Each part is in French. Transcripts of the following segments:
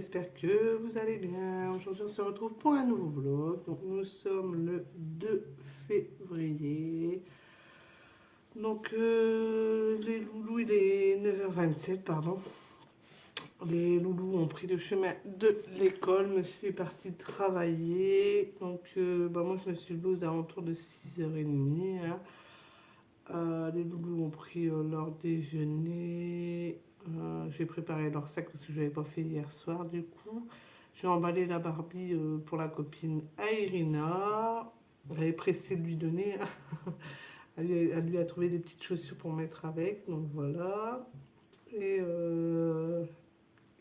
j'espère que vous allez bien. Aujourd'hui on se retrouve pour un nouveau vlog. Donc nous sommes le 2 février. Donc les loulous, il est 9h27, pardon. Les loulous ont pris le chemin de l'école, monsieur est parti travailler. Donc moi je me suis levée aux alentours de 6h30. Hein. Les loulous ont pris leur déjeuner. J'ai préparé leur sac parce que je n'avais pas fait hier soir. Du coup, j'ai emballé la Barbie pour la copine à Irina. Elle avait pressé de lui donner. Hein. Elle lui a trouvé des petites chaussures pour mettre avec. Donc voilà. Et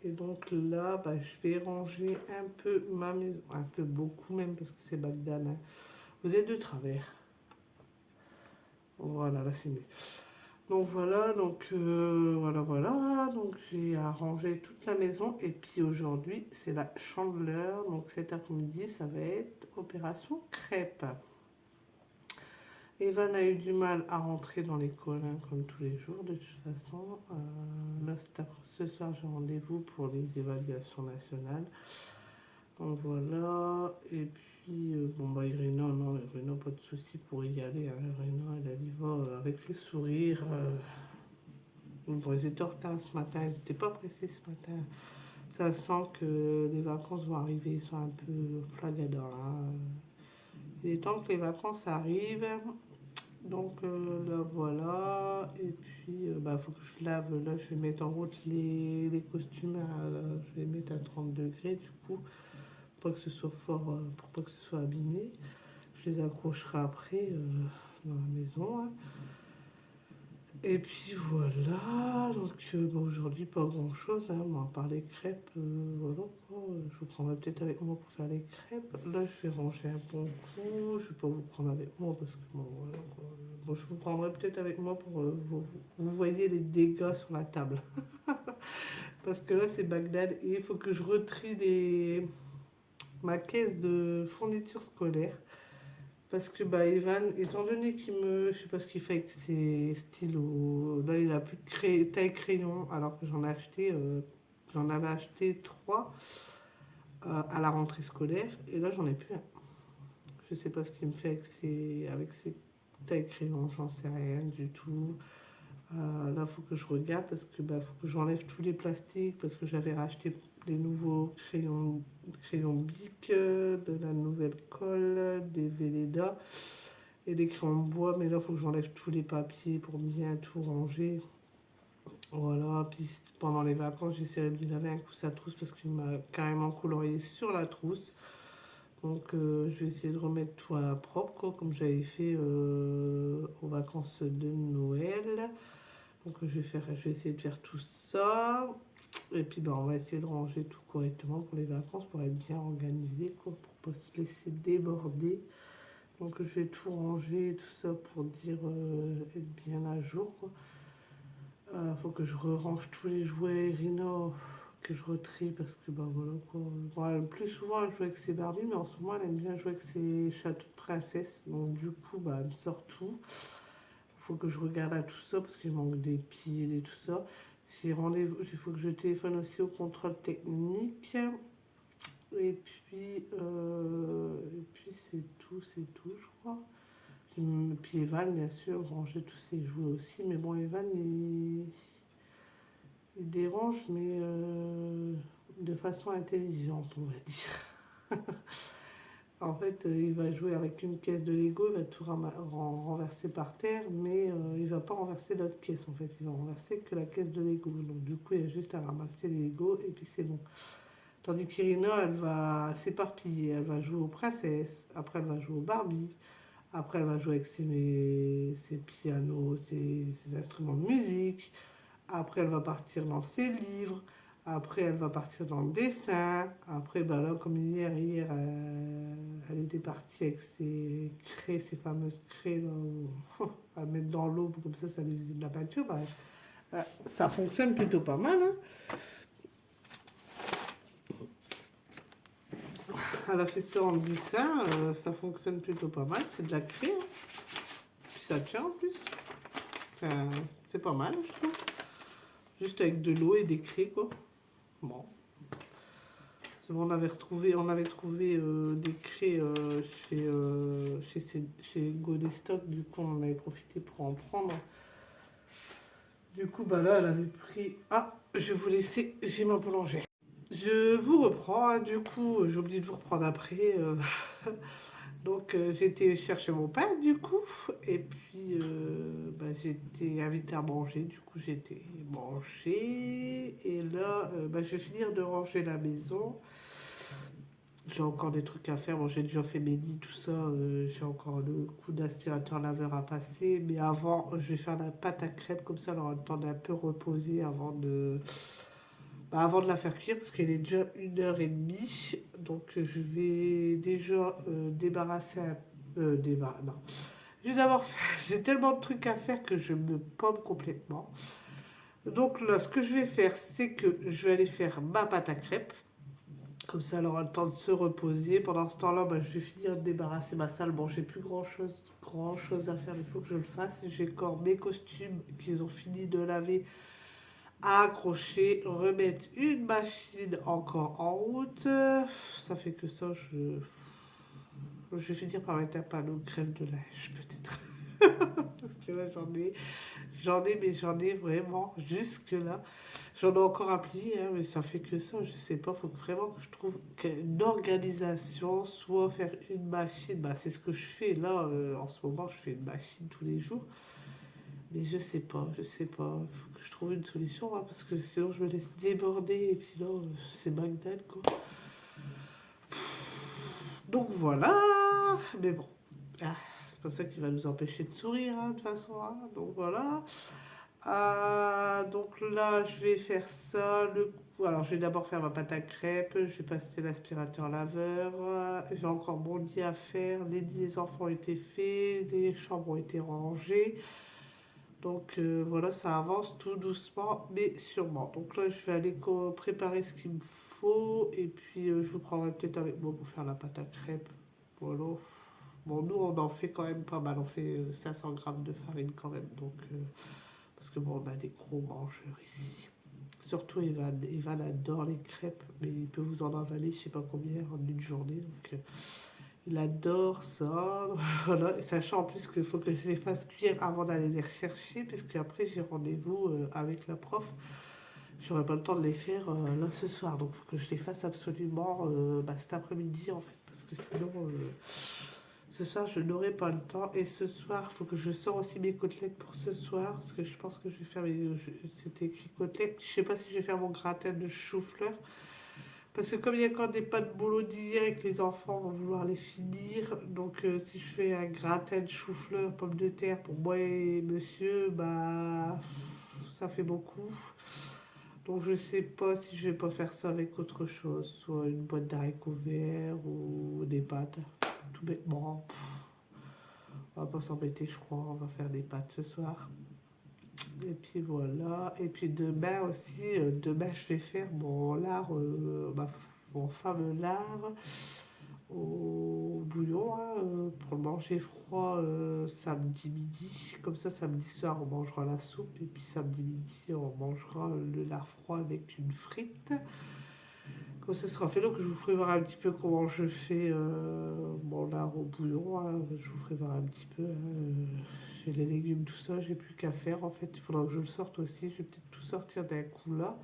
donc là, je vais ranger un peu ma maison. Un peu beaucoup même parce que c'est Bagdad. Hein. Vous êtes de travers. Voilà, là c'est mieux. Donc voilà, voilà. Donc j'ai arrangé toute la maison et puis aujourd'hui c'est la chandeleur. Donc cet après-midi ça va être opération crêpe. Evan a eu du mal à rentrer dans l'école hein, comme tous les jours de toute façon. Là ce soir j'ai rendez-vous pour les évaluations nationales. Donc voilà, et puis Irina, non, Irina pas de souci pour y aller. Hein. Irina elle y va avec le sourire. Bon, ils étaient en retard ce matin, ils n'étaient pas pressés ce matin. Ça sent que les vacances vont arriver, ils sont un peu flagadants. Hein. Il est temps que les vacances arrivent. Donc là voilà. Et puis faut que je lave. Là je vais mettre en route les costumes. Là, je vais les mettre à 30 degrés du coup. Pour pas que ce soit fort, pour pas que ce soit abîmé. Je les accrocherai après dans la maison. Hein. Et puis voilà, donc aujourd'hui pas grand chose, hein, à part les crêpes, voilà quoi. Je vous prendrai peut-être avec moi pour faire les crêpes. Là je vais ranger un bon coup, je vais pas vous prendre avec moi parce que voilà quoi. Bon, je vous prendrai peut-être avec moi pour vous voyez les dégâts sur la table. Parce que là c'est Bagdad et il faut que je retrie ma caisse de fourniture scolaire. Parce que Evan, étant donné je sais pas ce qu'il fait avec ses stylos, là il a plus de taille crayon, alors que j'en avais acheté 3 à la rentrée scolaire, et là j'en ai plus un. Je sais pas ce qu'il me fait avec ses tailles crayon, j'en sais rien du tout. Là il faut que je regarde parce que faut que j'enlève tous les plastiques parce que j'avais racheté des nouveaux crayons Bic, de la nouvelle colle, des Velleda et des crayons de bois, mais là il faut que j'enlève tous les papiers pour bien tout ranger. Voilà, puis pendant les vacances j'essaierai de lui laver un coup sa trousse parce qu'il m'a carrément colorié sur la trousse. Donc je vais essayer de remettre tout à propre quoi, comme j'avais fait aux vacances de Noël. Donc je vais essayer de faire tout ça. Et puis on va essayer de ranger tout correctement pour les vacances, pour être bien organisé, quoi, pour ne pas se laisser déborder. Donc je vais tout ranger, tout ça pour dire être bien à jour. Faut que je range tous les jouets Rino, que je retrie parce que voilà quoi. Bon, plus souvent elle joue avec ses Barbie, mais en ce moment elle aime bien jouer avec ses châteaux de princesse. Donc du coup elle me sort tout. Faut que je regarde à tout ça parce qu'il manque des piles et tout ça. J'ai rendez-vous, il faut que je téléphone aussi au contrôle technique. Et puis c'est tout, je crois. Puis Evan, bien sûr, ranger tous ses jouets aussi. Mais bon, Evan, il dérange, mais de façon intelligente, on va dire. En fait, il va jouer avec une caisse de Lego, il va tout renverser par terre, mais il ne va pas renverser l'autre caisse en fait, il va renverser que la caisse de Lego. Donc du coup, il y a juste à ramasser les Lego et puis c'est bon. Tandis qu'Irina, elle va s'éparpiller, elle va jouer aux princesses, après elle va jouer aux Barbie, après elle va jouer avec ses pianos, ses instruments de musique, après elle va partir dans ses livres. Après, elle va partir dans le dessin. Après, là, comme hier, elle était partie avec ses fameuses craies, là, à mettre dans l'eau, comme ça lui faisait de la peinture. Ça fonctionne plutôt pas mal. Hein. Elle a fait ça en dessin, ça fonctionne plutôt pas mal. C'est de la craie. Hein. Puis ça tient en plus. C'est pas mal, je trouve. Juste avec de l'eau et des craies, quoi. Bon. On avait trouvé des craies chez Godestock, du coup on en avait profité pour en prendre. Du coup, bah là, elle avait pris... Ah, je vais vous laisser, j'ai ma boulanger. Je vous reprends, hein, du coup, j'ai oublié de vous reprendre après. Donc, j'ai été chercher mon pain, du coup, et puis bah, j'ai été invitée à manger. Du coup, j'ai été manger, et là, bah, je vais finir de ranger la maison. J'ai encore des trucs à faire. Bon, j'ai déjà fait mes lits, tout ça. J'ai encore le coup d'aspirateur laveur à passer. Mais avant, je vais faire la pâte à crêpes. Comme ça, elle aura le temps d'un peu reposer avant de la faire cuire. Parce qu'elle est déjà 1h30. Donc, je vais déjà débarrasser un... non. Je vais d'abord faire... J'ai tellement de trucs à faire que je me pomme complètement. Donc là, ce que je vais faire, c'est que je vais aller faire ma pâte à crêpes. Comme ça, elle aura le temps de se reposer. Pendant ce temps-là, bah, je vais finir de débarrasser ma salle. Bon, j'ai plus grand chose à faire, mais il faut que je le fasse. J'ai encore mes costumes qu'ils ont fini de laver à accrocher, remettre une machine encore en route. Ça fait que ça, je vais finir par mettre un panneau crème de linge, peut-être. Parce que là, j'en ai vraiment jusque-là. J'en ai encore un plié, hein, mais ça fait que ça, je sais pas. Faut vraiment que je trouve une organisation, soit faire une machine. Bah, c'est ce que je fais là. En ce moment, je fais une machine tous les jours. Mais je sais pas. Faut que je trouve une solution, hein, parce que sinon, je me laisse déborder. Et puis là, c'est Bagdad, quoi. Donc voilà. Mais bon. Ah, c'est pas ça qui va nous empêcher de sourire, hein, de toute façon. Hein. Donc voilà. Donc là, je vais faire ça. Alors, je vais d'abord faire ma pâte à crêpes. Je vais passer l'aspirateur laveur. J'ai encore mon lit à faire. Les lits des enfants ont été faits. Les chambres ont été rangées. Donc voilà, ça avance tout doucement, mais sûrement. Donc là, je vais aller préparer ce qu'il me faut. Et puis, je vous prendrai peut-être avec moi pour faire la pâte à crêpes. Voilà. Bon, nous, on en fait quand même pas mal. On fait 500 grammes de farine quand même. Donc, parce que bon, on a des gros mangeurs ici. Surtout, Evan adore les crêpes, mais il peut vous en avaler, je sais pas combien, en une journée. Donc, il adore ça. Voilà. Et sachant en plus qu'il faut que je les fasse cuire avant d'aller les rechercher, puisque après j'ai rendez-vous avec la prof. J'aurai pas le temps de les faire là ce soir. Donc, il faut que je les fasse absolument cet après-midi, en fait. Parce que sinon, ce soir, je n'aurai pas le temps. Et ce soir, il faut que je sors aussi mes côtelettes pour ce soir. Parce que je pense que je vais faire c'était écrit côtelettes. Je sais pas si je vais faire mon gratin de chou-fleur. Parce que comme il y a encore des pâtes bolo d'hier et que les enfants vont vouloir les finir. Donc si je fais un gratin de chou-fleur, pommes de terre pour moi et monsieur, bah ça fait beaucoup. Donc je sais pas si je vais pas faire ça avec autre chose. Soit une boîte d'haricots verts ou des pâtes. Tout bêtement. On va pas s'embêter, je crois. On va faire des pâtes ce soir. Et puis voilà. Et puis demain aussi, demain je vais faire mon lard, mon fameux lard au bouillon, hein, pour le manger froid samedi midi. Comme ça, samedi soir, on mangera la soupe. Et puis samedi midi, on mangera le lard froid avec une frite. Comme ça sera fait, donc je vous ferai voir un petit peu comment je fais mon lard au bouillon. Hein. Je vous ferai voir un petit peu. J'ai les légumes, tout ça, j'ai plus qu'à faire. En fait, il faudra que je le sorte aussi. Je vais peut-être tout sortir d'un coup là.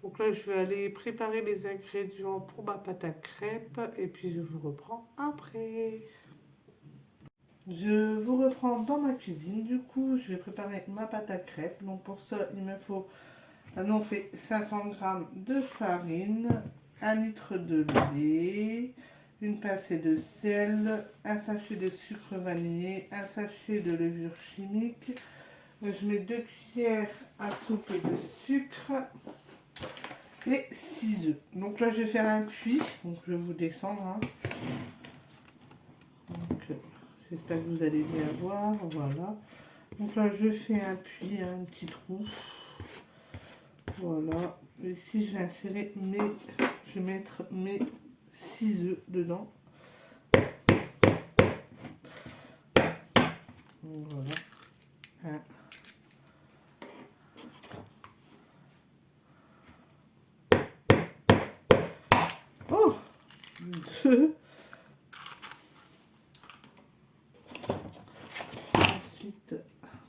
Donc là, je vais aller préparer les ingrédients pour ma pâte à crêpes. Et puis, je vous reprends après. Je vous reprends dans ma cuisine. Du coup, je vais préparer ma pâte à crêpes. Donc pour ça, il me faut... Maintenant, on fait 500 grammes de farine, 1 litre de lait, une pincée de sel, un sachet de sucre vanillé, un sachet de levure chimique. Je mets 2 cuillères à soupe de sucre et 6 œufs. Donc là, je vais faire un puits. Donc je vais vous descendre. Hein. J'espère que vous allez bien voir. Voilà. Donc là, je fais un puits, un petit trou. Voilà. Ici, je vais insérer je vais mettre mes 6 œufs dedans. Voilà. 1.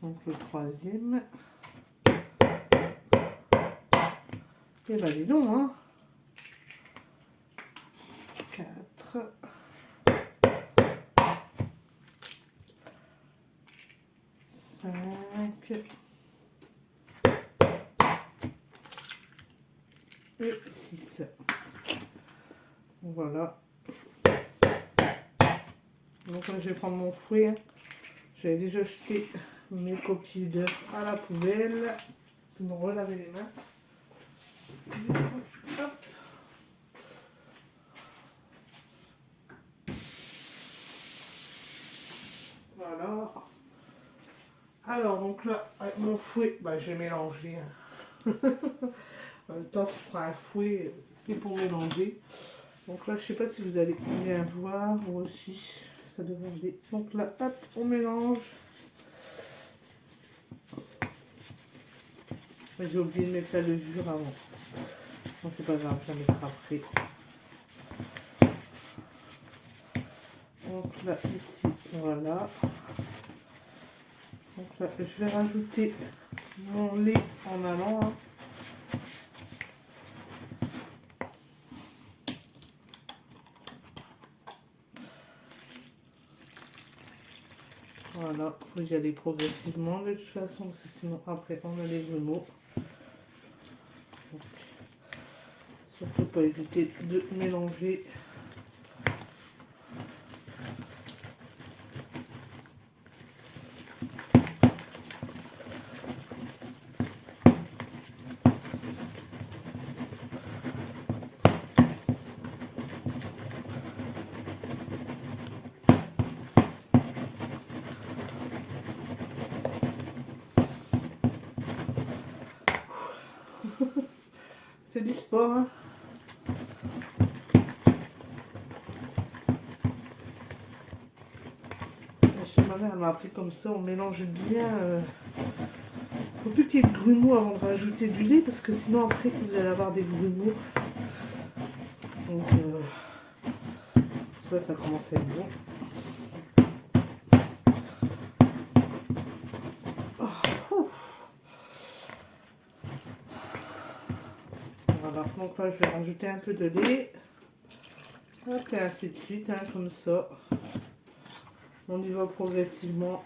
Donc le troisième. Et bah dis donc, hein. 4. 5. Et 6. Voilà. Donc là, je vais prendre mon fouet. Hein. J'avais déjà jeté mes coquilles d'œufs à la poubelle. Je vais me relaver les mains. Hop. Voilà. Alors, donc là, avec mon fouet, bah, j'ai mélangé. Hein. En même temps, si je prends un fouet, c'est pour mélanger. Donc là, je sais pas si vous allez bien voir, ou aussi, ça devrait aller. Donc là, hop, on mélange. J'ai oublié de mettre la levure avant. Bon, c'est pas grave, je la mettrai après. Donc là, ici, voilà. Donc là, je vais rajouter mon lait en allant. Hein. Voilà, il faut y aller progressivement de toute façon, parce que sinon après on a les grumeaux. Donc, surtout pas hésiter de mélanger. C'est du sport, hein. Ma mère m'a appris comme ça, on mélange bien. Faut plus qu'il y ait de grumeaux avant de rajouter du lait, parce que sinon après vous allez avoir des grumeaux. Donc ça commence à être bon. Voilà, donc là je vais rajouter un peu de lait. Hop, et ainsi de suite, hein, comme ça. On y va progressivement.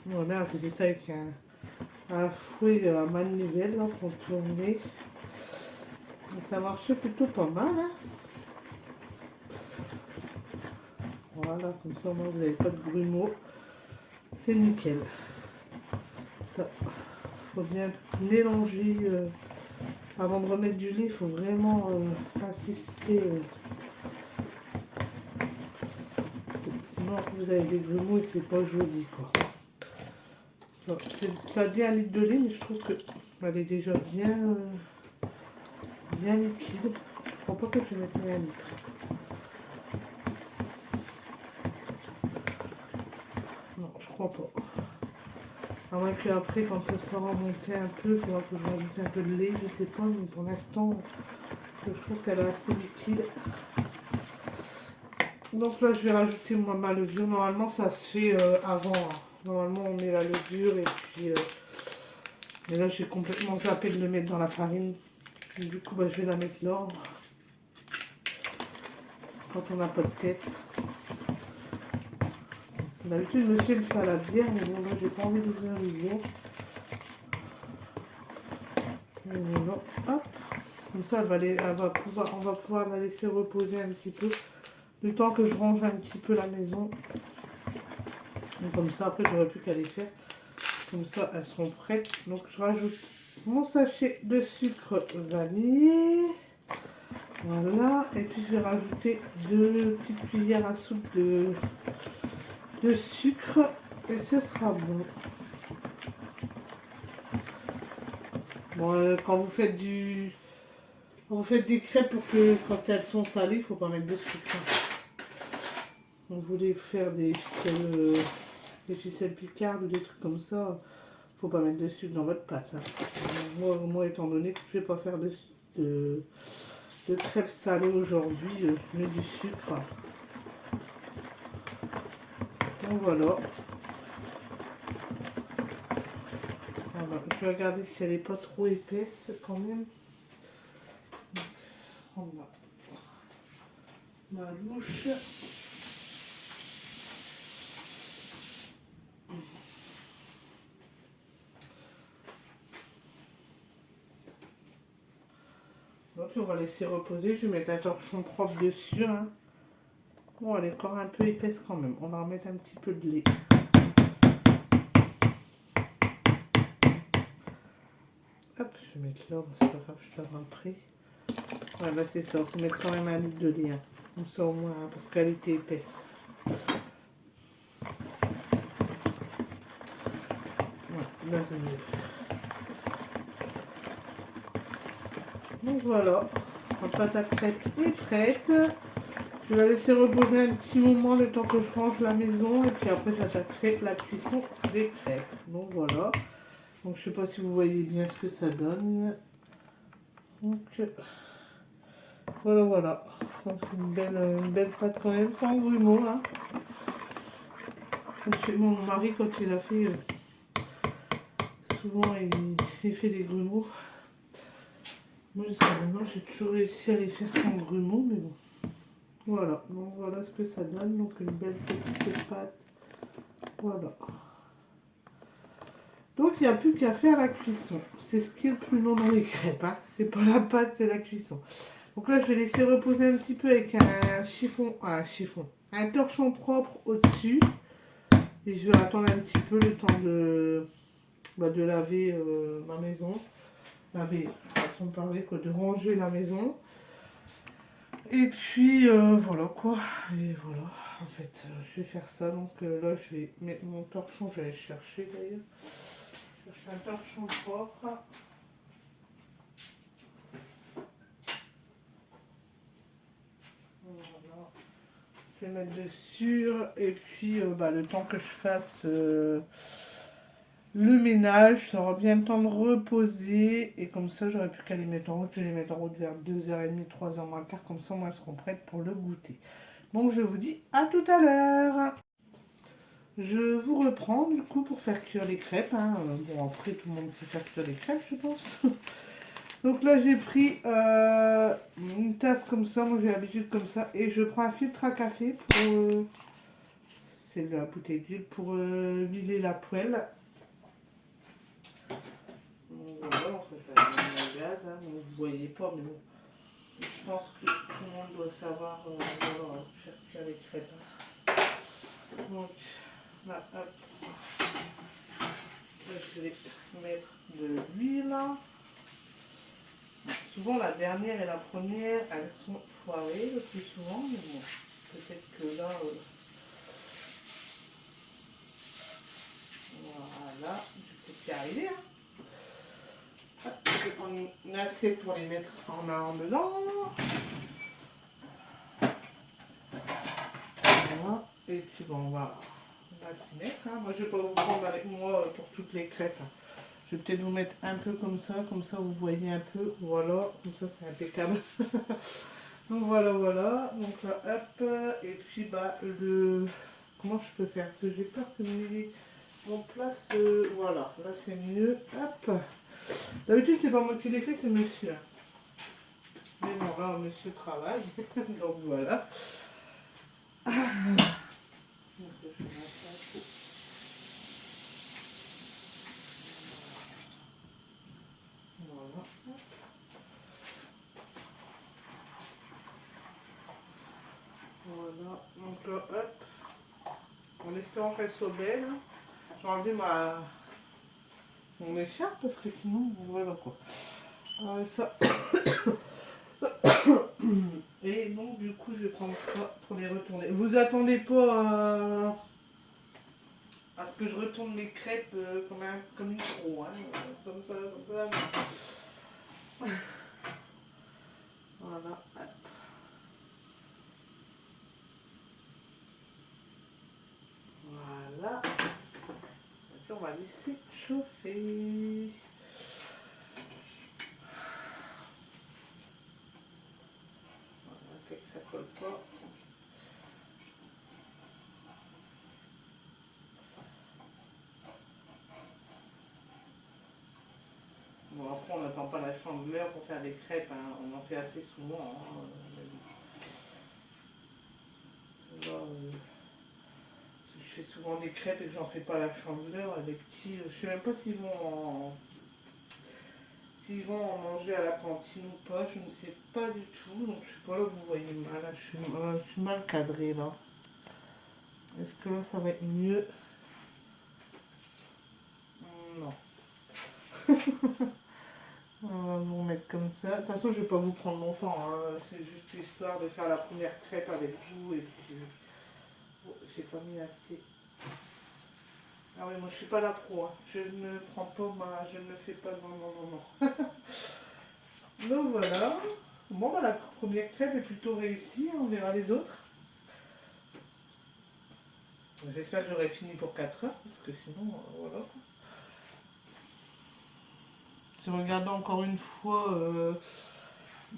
Voilà, je faisais ça avec un fouet à manivelle là, pour tourner. Et ça marchait plutôt pas mal. Hein. Voilà, comme ça au moins vous n'avez pas de grumeaux. C'est nickel. Ça, faut bien mélanger. Avant de remettre du lait, il faut vraiment insister. Sinon vous avez des grumeaux et c'est pas joli quoi. Donc, ça dit 1 litre de lait, mais je trouve qu'elle est déjà bien liquide. Je crois pas que je vais mettre 1 litre. Non, je crois pas. À moins qu'après, quand ça sera remonté un peu, il faudra que je rajoute un peu de lait, je sais pas, mais pour l'instant, je trouve qu'elle est assez liquide. Donc là, je vais rajouter ma levure. Normalement, ça se fait avant. Hein. Normalement, on met la levure et puis... et là, j'ai complètement zappé de le mettre dans la farine. Du coup, bah, je vais la mettre là. Quand on n'a pas de tête. D'habitude, monsieur le fait à la bière, mais bon, là, j'ai pas envie d'ouvrir le bière. Et voilà, hop. Comme ça, on va pouvoir la laisser reposer un petit peu. Le temps que je range un petit peu la maison. Et comme ça, après, j'aurai plus qu'à les faire. Comme ça, elles seront prêtes. Donc, je rajoute mon sachet de sucre vanille. Voilà. Et puis, je vais rajouter 2 petites cuillères à soupe de sucre. Et ce sera bon. Bon, quand vous faites des crêpes, pour que quand elles sont salées, il ne faut pas mettre de sucre. On voulait faire des ficelles picardes ou des trucs comme ça. faut pas mettre de sucre dans votre pâte. Hein. Moi, étant donné que je vais pas faire de crêpes salées aujourd'hui, je mets du sucre. Donc voilà. Je vais regarder si elle n'est pas trop épaisse quand même. Donc, on va ma louche. Donc on va laisser reposer. Je vais mettre un torchon propre dessus. Hein. Bon, elle est encore un peu épaisse quand même. On va remettre un petit peu de lait. Hop, je vais mettre là, c'est pas grave, je lave après. Ouais, bah c'est ça, il faut mettre quand même un litre de lait. Hein. Comme ça au moins, hein, parce qu'elle était épaisse. Ouais, là c'est mieux. Donc voilà, ma pâte à crêpes est prête. Je vais la laisser reposer un petit moment le temps que je range la maison. Et puis après, j'attaquerai la cuisson des crêpes. Donc voilà. Donc je sais pas si vous voyez bien ce que ça donne. Donc voilà. Donc c'est une belle pâte quand même, sans grumeaux. Hein. Chez mon mari, quand il a fait, souvent il fait des grumeaux. Moi jusqu'à maintenant, j'ai toujours réussi à les faire sans grumeaux, mais bon. Voilà, donc voilà ce que ça donne. Donc une belle petite pâte. Voilà. Donc il n'y a plus qu'à faire la cuisson. C'est ce qui est le plus long dans les crêpes. Hein. C'est pas la pâte, c'est la cuisson. Donc là, je vais laisser reposer un petit peu avec un torchon propre au-dessus. Et je vais attendre un petit peu le temps de laver ma maison. Laver, façon de parler, quoi, de ranger la maison. Et puis voilà quoi. Et voilà, en fait, je vais faire ça. Donc là, je vais mettre mon torchon. Je vais aller chercher d'ailleurs. Chercher un torchon propre. Voilà. Je vais mettre dessus. Et puis le temps que je fasse le ménage, ça aura bien le temps de reposer. Et comme ça, j'aurai plus qu'à les mettre en route. Je vais les mettre en route vers 2h30, 3h moins le quart. Comme ça, moi, elles seront prêtes pour le goûter. Donc, je vous dis à tout à l'heure. Je vous reprends du coup pour faire cuire les crêpes. Hein. Bon, après, tout le monde sait faire cuire les crêpes, je pense. Donc là, j'ai pris une tasse comme ça. Moi, j'ai l'habitude comme ça. Et je prends un filtre à café pour... c'est la bouteille d'huile pour huiler la poêle. Voilà, on fait faire le gaz, hein, vous ne voyez pas, mais bon, je pense que tout le monde doit savoir faire cuire les crêpes. Hein. Donc, là, hop, là, je vais mettre de l'huile. Souvent, la dernière et la première, elles sont foirées le plus souvent, mais bon, peut-être que là, voilà, je peux y arriver. Hein. Je vais prendre une assiette pour les mettre en marron dedans. Voilà. Et puis bon, on va s'y mettre. Hein. Moi, je ne vais pas vous prendre avec moi pour toutes les crêpes. Hein. Je vais peut-être vous mettre un peu comme ça vous voyez un peu. Voilà, comme ça c'est impeccable. Donc voilà. Donc là, hop. Et puis comment je peux faire parce que j'ai peur que mon place. Voilà, là c'est mieux. Hop. D'habitude, c'est pas moi qui l'ai fait, c'est monsieur. Mais bon, là, monsieur travaille. Donc voilà. Donc, je vais mettre un peu. Voilà. Voilà. Donc là, hop. En espérant qu'elle soit belle. J'ai enlevé mon écharpe parce que sinon, voilà quoi. Ça. Et donc du coup je vais prendre ça pour les retourner. Vous attendez pas à ce que je retourne mes crêpes comme une pro, hein, comme ça. Voilà. Voilà. Et puis on va laisser chauffer. Voilà, fait que ça colle pas. Bon, après, on n'attend pas la chandeleur pour faire des crêpes, hein. On en fait assez souvent. Hein. Là, je fais souvent des crêpes et que j'en fais pas la chandeleur. Les petits, je sais même pas s'ils vont en manger à la cantine ou pas, je ne sais pas du tout. Donc, je sais pas, là, vous voyez mal, là, je suis mal cadrée, là. Est-ce que là, ça va être mieux? Non. On va vous remettre comme ça. De toute façon, je vais pas vous prendre longtemps. Hein. C'est juste histoire de faire la première crêpe avec vous. Et puis, oh, j'ai pas mis assez. Ah oui, moi, je suis pas la pro. Hein. Je ne prends pas je ne fais pas. Non, non, non, non. Donc voilà. Bon, bah, la première crêpe est plutôt réussie. On verra les autres. J'espère que j'aurai fini pour 4 heures. Parce que sinon, voilà. Je regardais encore une fois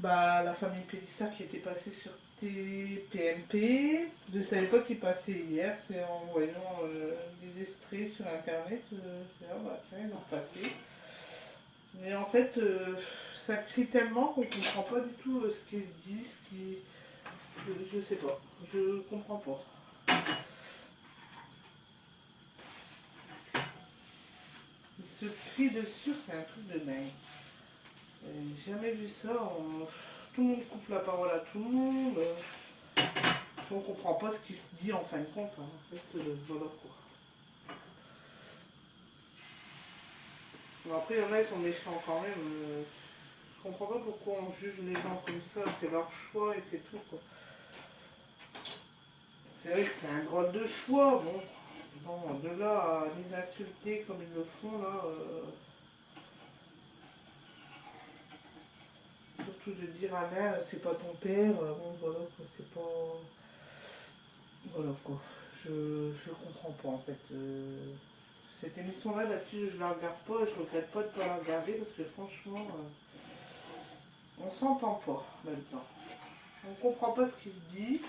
la famille Pélissard qui était passée sur TPMP. Je ne savais pas qu'il passait hier. C'est en voyant des extraits sur internet. Tiens, ils ont passé. Mais en fait, ça crie tellement qu'on ne comprend pas du tout ce qui se dit, je sais pas. Je comprends pas. Ils se crient dessus, c'est un truc de dingue. J'ai jamais vu ça. Tout le monde coupe la parole à tout le monde. On comprend pas ce qui se dit en fin de compte. Hein. En fait, voilà quoi. Bon, après, il y en a, ils sont méchants quand même. Je comprends pas pourquoi on juge les gens comme ça. C'est leur choix et c'est tout quoi. C'est vrai que c'est un drôle de choix. Bon, de là à les insulter comme ils le font là. Surtout de dire à l'un, c'est pas ton père. Bon, voilà quoi, c'est pas. Voilà quoi. Je comprends pas en fait. Cette émission-là, là-dessus, je la regarde pas et je regrette pas de pas la regarder parce que franchement, on s'entend pas là-dedans. On comprend pas ce qui se dit.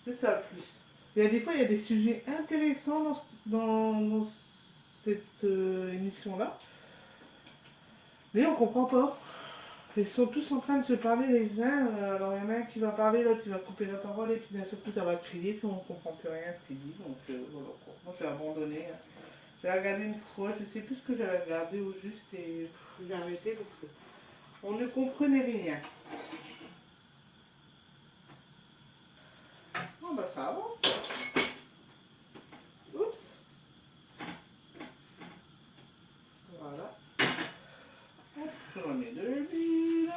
C'est ça le plus. Il y a des fois, il y a des sujets intéressants dans cette émission-là, mais on comprend pas. Ils sont tous en train de se parler les uns. Alors il y en a un qui va parler, l'autre il va couper la parole et puis d'un seul coup ça va crier, puis on ne comprend plus rien à ce qu'il dit. Donc voilà quoi. Moi j'ai abandonné. Hein. J'ai regardé une fois, je sais plus ce que j'avais regardé au juste et j'ai arrêté parce que on ne comprenait rien. Bon bah ça avance. Oups. Voilà. Hop, je remets de l'huile.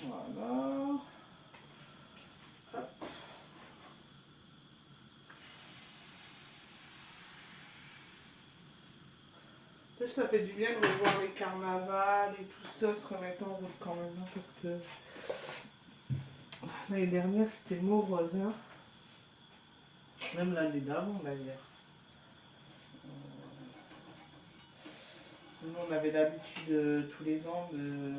Voilà. Hop. Ça fait du bien de revoir les carnavals et tout ça, se remettre en route quand même, hein, parce que l'année dernière c'était morose, hein. Même l'année d'avant d'ailleurs. Nous on avait l'habitude tous les ans de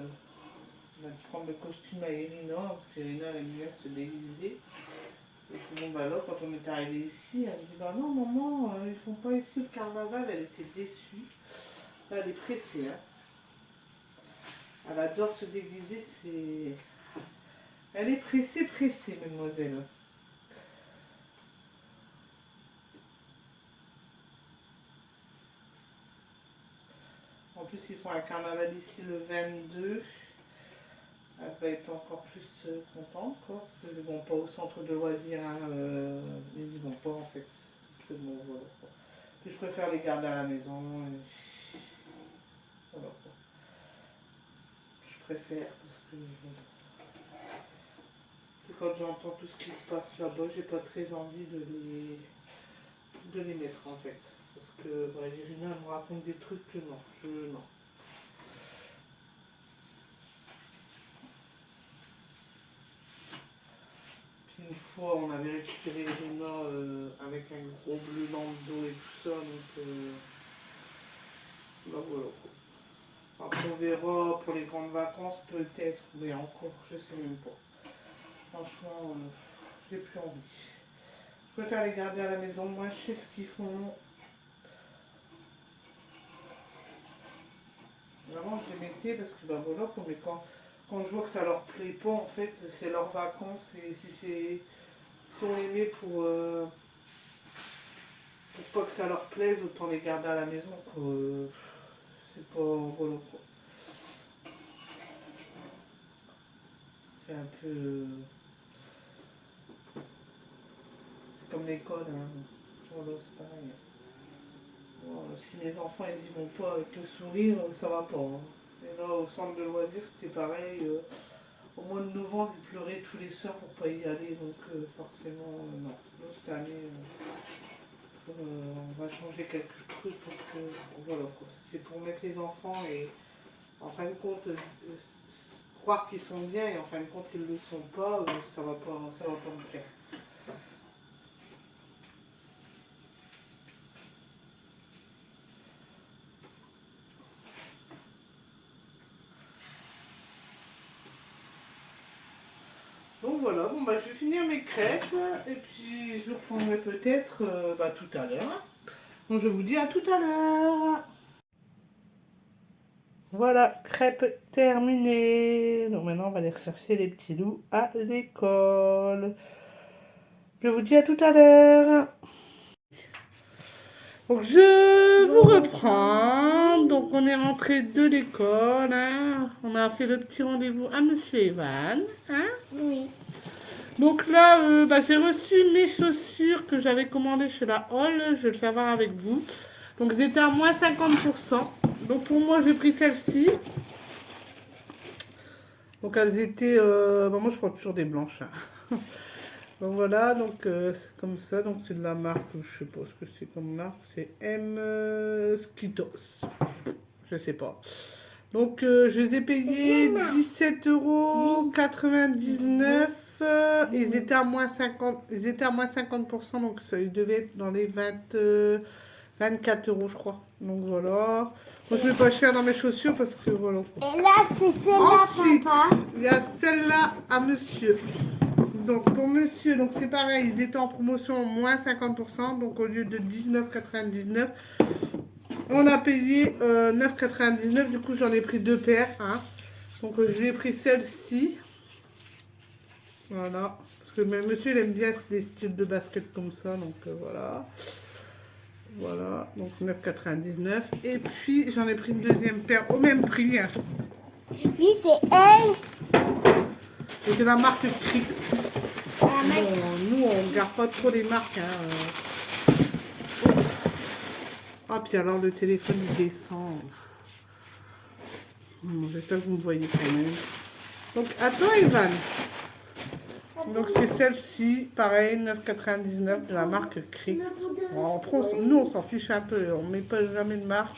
prendre le costume à Irina, parce qu'Irina elle aime bien se déguiser. Et puis bon bah là quand on est arrivé ici, elle me dit bah non maman, ils font pas ici le carnaval, elle était déçue. Là, elle est pressée, hein. Elle adore se déguiser, c'est. Elle est pressée, pressée, mademoiselle. En plus, ils font un carnaval ici le 22. Elle va être encore plus contente, quoi, parce qu'ils ne vont pas au centre de loisirs, hein, ils y vont pas, en fait. Parce que bon, voilà, quoi. Puis je préfère les garder à la maison. Et. Voilà, quoi. Je préfère, parce que. Puis quand j'entends tout ce qui se passe là-bas, j'ai pas très envie de les mettre, en fait. Parce que Irina me raconte des trucs que non, non. Puis une fois, on avait récupéré Irina trop bleu dans le dos et tout ça, donc bah voilà. Après on verra pour les grandes vacances peut-être, mais encore je sais même pas. Franchement, j'ai plus envie. Je préfère les garder à la maison, moi je sais ce qu'ils font. Vraiment je les mettais parce que bah voilà, mais quand je vois que ça leur plaît pas, en fait, c'est leurs vacances et si on les met pour pas que ça leur plaise, autant les garder à la maison, quoi. C'est pas... Voilà, quoi. C'est un peu... c'est comme l'école, hein. Voilà, c'est pareil. Bon, si mes enfants ils y vont pas avec le sourire, ça va pas, hein. Et là, au centre de loisirs, c'était pareil. Au mois de novembre, ils pleuraient tous les soirs pour pas y aller, donc forcément, non. Là, cette année, on va changer quelques trucs pour que... Voilà, quoi. C'est pour mettre les enfants et, en fin de compte, croire qu'ils sont bien et en fin de compte, ils le sont pas, ça va pas me plaire. Donc voilà, bon bah je vais finir mes crêpes et puis je reprendrai peut-être tout à l'heure. Donc je vous dis à tout à l'heure. Voilà, crêpes terminées. Donc maintenant on va aller rechercher les petits loups à l'école. Je vous dis à tout à l'heure. Donc je vous reprends. Donc on est rentré de l'école, hein. On a fait le petit rendez-vous à Monsieur Evan, hein. Oui. Donc là, j'ai reçu mes chaussures que j'avais commandées chez la Hall. Je vais le faire voir avec vous. Donc elles étaient à moins 50%. Donc pour moi, j'ai pris celle-ci. Donc elles étaient... moi, je prends toujours des blanches, hein. Donc voilà, donc c'est comme ça. Donc c'est de la marque, je sais pas ce que c'est comme marque. C'est M Skitos. Je sais pas. Donc je les ai payés 17,99 €. Ils étaient à moins 50, ils étaient à moins 50%, donc ça ils devaient être dans les 24 € je crois. Donc voilà. Moi je mets pas cher dans mes chaussures parce que voilà. Et là c'est celle-là, Ensuite, papa. il y a celle-là à monsieur. Donc pour monsieur, donc c'est pareil, ils étaient en promotion moins 50%, donc au lieu de 19,99 €, on a payé 9,99 €, du coup j'en ai pris deux paires, hein. Donc je lui ai pris celle-ci. Voilà. Parce que même monsieur il aime bien les styles de basket comme ça, donc voilà. Voilà, donc 9,99 €. Et puis j'en ai pris une deuxième paire au même prix, hein. Oui, c'est elle. Et c'est la marque Crix. La marque. Bon, nous on garde pas trop les marques, hein. Ah, puis alors le téléphone il descend. J'espère que vous me voyez quand même. Donc, à toi, Ivan. Donc, c'est celle-ci, pareil, 9,99 € de la marque Crix. Bon, après, nous, on s'en fiche un peu. On met pas jamais de marque.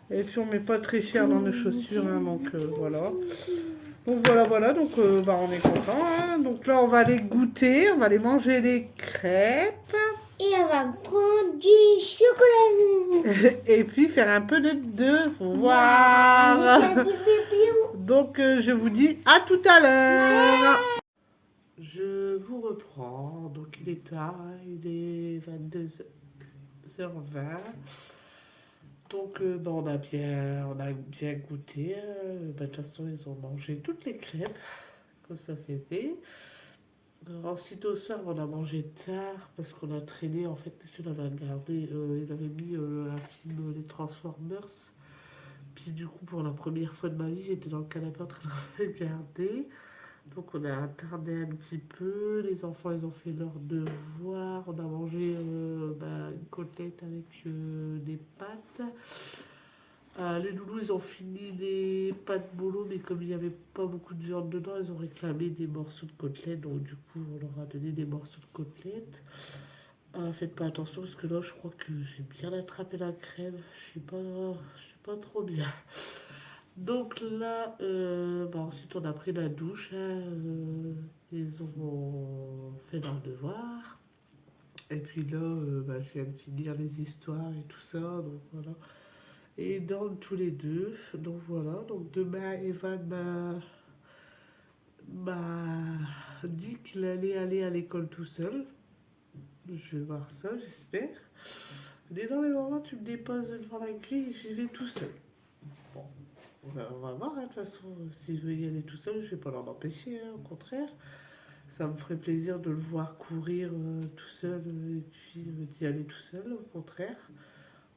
Et puis, on met pas très cher dans nos chaussures. Hein, donc, voilà. Donc, voilà. Donc, on est content. Hein. Donc, là, on va aller goûter. On va aller manger les crêpes. Et on va prendre du chocolat. Et puis, faire un peu de devoir. Wow. Donc, je vous dis à tout à l'heure. Je vous reprends. Donc, il est tard, il est 22h20. Donc, on a bien goûté. De toute façon, ils ont mangé toutes les crêpes. Comme ça, c'est fait. Ensuite, au soir, on a mangé tard parce qu'on a traîné. En fait, monsieur l'avait regardé. Il avait mis un film, Les Transformers. Puis, du coup, pour la première fois de ma vie, j'étais dans le canapé en train de regarder. Donc on a tardé un petit peu, les enfants ils ont fait leurs devoirs, on a mangé une côtelette avec des pâtes. Les loulous ils ont fini les pâtes bolo, mais comme il n'y avait pas beaucoup de viande dedans, ils ont réclamé des morceaux de côtelette, donc du coup on leur a donné des morceaux de côtelette. Faites pas attention parce que là je crois que j'ai bien attrapé la crème, je suis pas trop bien. Donc là, ensuite on a pris la douche, hein, ils ont fait leur devoir. Et puis là, je viens de finir les histoires et tout ça, donc voilà. Et dans tous les deux, donc voilà. Donc demain, Evan m'a dit qu'il allait aller à l'école tout seul. Je vais voir ça, j'espère. Il dit non mais maman, tu me déposes devant la grille et j'y vais tout seul. Bon, on va voir, hein. De toute façon, s'il veut y aller tout seul, je vais pas l'en empêcher, hein, au contraire. Ça me ferait plaisir de le voir courir tout seul et puis d'y aller tout seul, au contraire.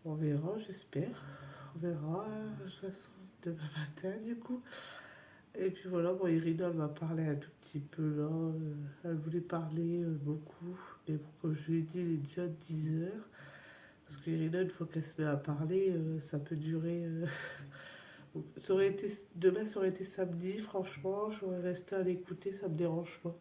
On verra, j'espère. On verra, de toute façon, demain matin, du coup. Et puis voilà, bon, Irina, elle m'a parlé un tout petit peu là. Elle voulait parler beaucoup. Mais bon, comme je lui ai dit, il est déjà 10 heures. Parce qu'Irina, une fois qu'elle se met à parler, ça peut durer. Donc, ça aurait été, demain, ça aurait été samedi, franchement, j'aurais resté à l'écouter, ça me dérange pas.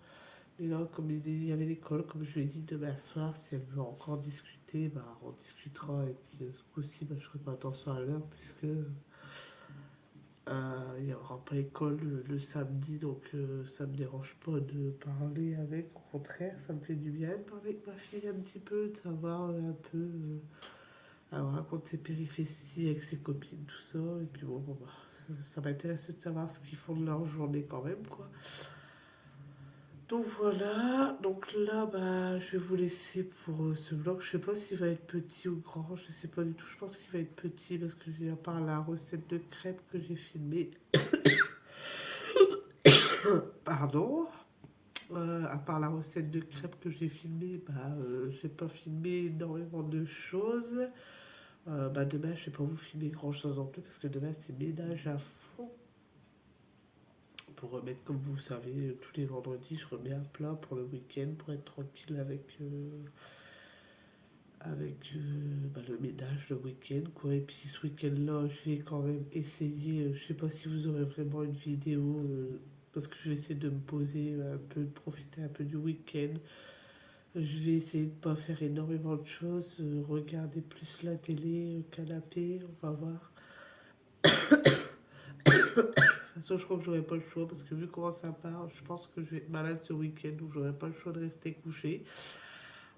Mais là, comme il y avait l'école, comme je lui ai dit, demain soir, si elle veut encore discuter, on discutera. Et puis ce coup-ci, je ferai pas attention à l'heure, puisque il n'y aura pas école le samedi, donc ça me dérange pas de parler avec. Au contraire, ça me fait du bien de parler avec ma fille un petit peu, de savoir un peu. Elle raconte ses péripéties avec ses copines, tout ça. Et puis ça m'intéresse de savoir ce qu'ils font de leur journée quand même, quoi. Donc voilà, donc là, je vais vous laisser pour ce vlog. Je sais pas s'il va être petit ou grand, je sais pas du tout. Je pense qu'il va être petit parce que j'ai à part la recette de crêpes que j'ai filmée. Pardon. À part la recette de crêpes que j'ai filmée, j'ai pas filmé énormément de choses. Demain, je vais pas vous filmer grand chose en plus parce que demain c'est ménage à fond. Pour remettre, comme vous savez, tous les vendredis, je remets à plat pour le week-end pour être tranquille avec le ménage le week-end, quoi. Et puis ce week-end-là, je vais quand même essayer, je sais pas si vous aurez vraiment une vidéo, parce que je vais essayer de me poser un peu, de profiter un peu du week-end. Je vais essayer de pas faire énormément de choses, regarder plus la télé, canapé, on va voir. De toute façon, je crois que j'aurai pas le choix parce que vu comment ça part, je pense que je vais être malade ce week-end donc j'aurai pas le choix de rester couché.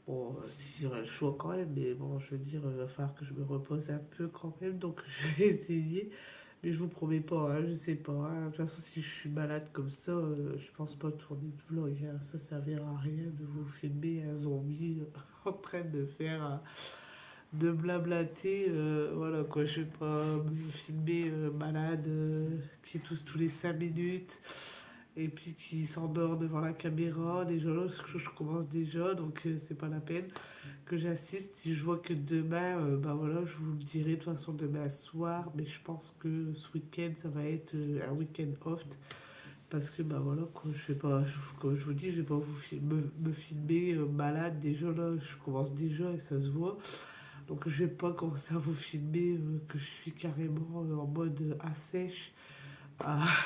Bon, si j'aurai le choix quand même, mais bon, je veux dire, il va falloir que je me repose un peu quand même, donc je vais essayer. Mais je vous promets pas, hein, je sais pas, hein. De toute façon, si je suis malade comme ça, je pense pas tourner de vlog, hein. Ça servira à rien de vous filmer un zombie en train de faire, de blablater, voilà quoi, je vais pas me filmer malade, qui tousse tous les 5 minutes et puis qui s'endort devant la caméra. Déjà là, je commence déjà, donc c'est pas la peine que j'assiste. Si je vois que demain, voilà, je vous le dirai de toute façon demain soir, mais je pense que ce week-end, ça va être un week-end off. Parce que voilà, quoi, je vais pas, comme je vous dis, je vais pas me filmer malade. Déjà là, je commence déjà et ça se voit. Donc je vais pas commencer à vous filmer que je suis carrément en mode assèche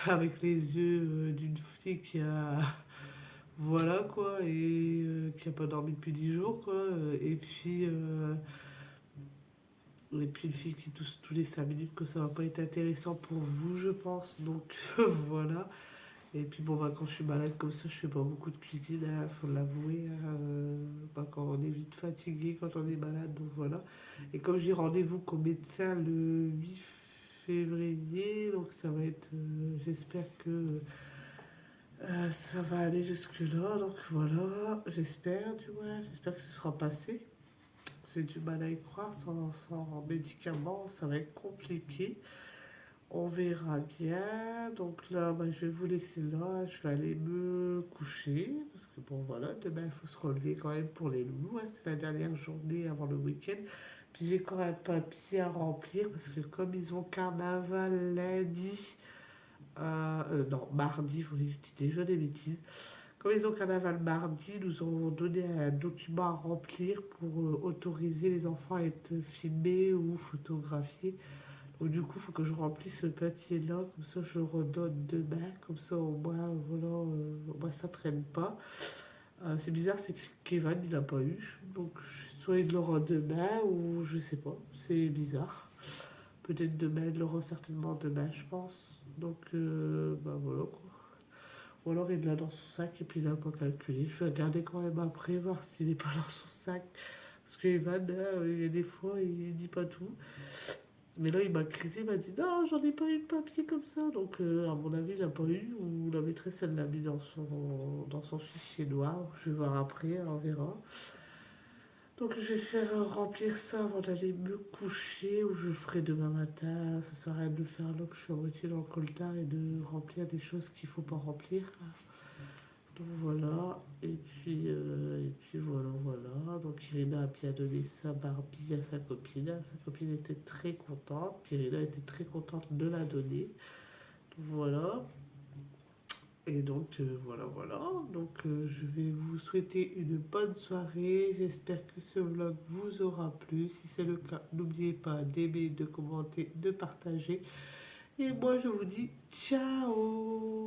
avec les yeux d'une fille qui a voilà quoi et qui a pas dormi depuis 10 jours quoi et puis une fille qui tousse tous les 5 minutes que ça va pas être intéressant pour vous je pense donc voilà. Et puis quand je suis malade comme ça, je fais pas beaucoup de cuisine, hein, faut l'avouer, hein, quand on est vite fatigué, quand on est malade, donc voilà. Et comme j'ai rendez-vous qu'au médecin le 8 février, donc ça va être, j'espère que ça va aller jusque-là, donc voilà, j'espère du moins, j'espère que ce sera passé. J'ai du mal à y croire, sans médicaments, ça va être compliqué. On verra bien. Donc là, je vais vous laisser là. Je vais aller me coucher. Parce que bon, voilà, demain, il faut se relever quand même pour les loups, hein. C'est la dernière journée avant le week-end. Puis j'ai encore un papier à remplir. Parce que comme ils ont carnaval lundi, non, mardi, vous voyez, je dis déjà des bêtises. Comme ils ont carnaval mardi, nous ont donné un document à remplir pour autoriser les enfants à être filmés ou photographiés. Donc, du coup, il faut que je remplisse ce papier-là, comme ça je le redonne demain, comme ça au moins, voilà, au moins ça traîne pas. C'est bizarre, c'est que Kevin, il n'a pas eu. Donc, soit il l'aura demain, ou je sais pas, c'est bizarre. Peut-être demain, il l'aura certainement demain, je pense. Donc, voilà quoi. Ou alors il l'a dans son sac et puis il n'a pas calculé. Je vais regarder quand même après, voir s'il n'est pas dans son sac. Parce que Evan, il y a des fois, il dit pas tout. Mais là, il m'a crisé, il m'a dit non, j'en ai pas eu de papier comme ça. Donc, à mon avis, il n'a pas eu. Ou la maîtresse, elle l'a mis dans son fichier noir. Je vais voir après, on verra. Donc, je vais faire remplir ça avant d'aller me coucher. Ou je ferai demain matin. Ça sert à rien de le faire alors que je suis à moitié dans le coltard et de remplir des choses qu'il faut pas remplir. Donc voilà, et puis voilà. Donc Irina a bien donné sa Barbie à sa copine. Sa copine était très contente. Puis Irina était très contente de la donner. Donc voilà. Et donc voilà. Donc je vais vous souhaiter une bonne soirée. J'espère que ce vlog vous aura plu. Si c'est le cas, n'oubliez pas d'aimer, de commenter, de partager. Et moi je vous dis ciao.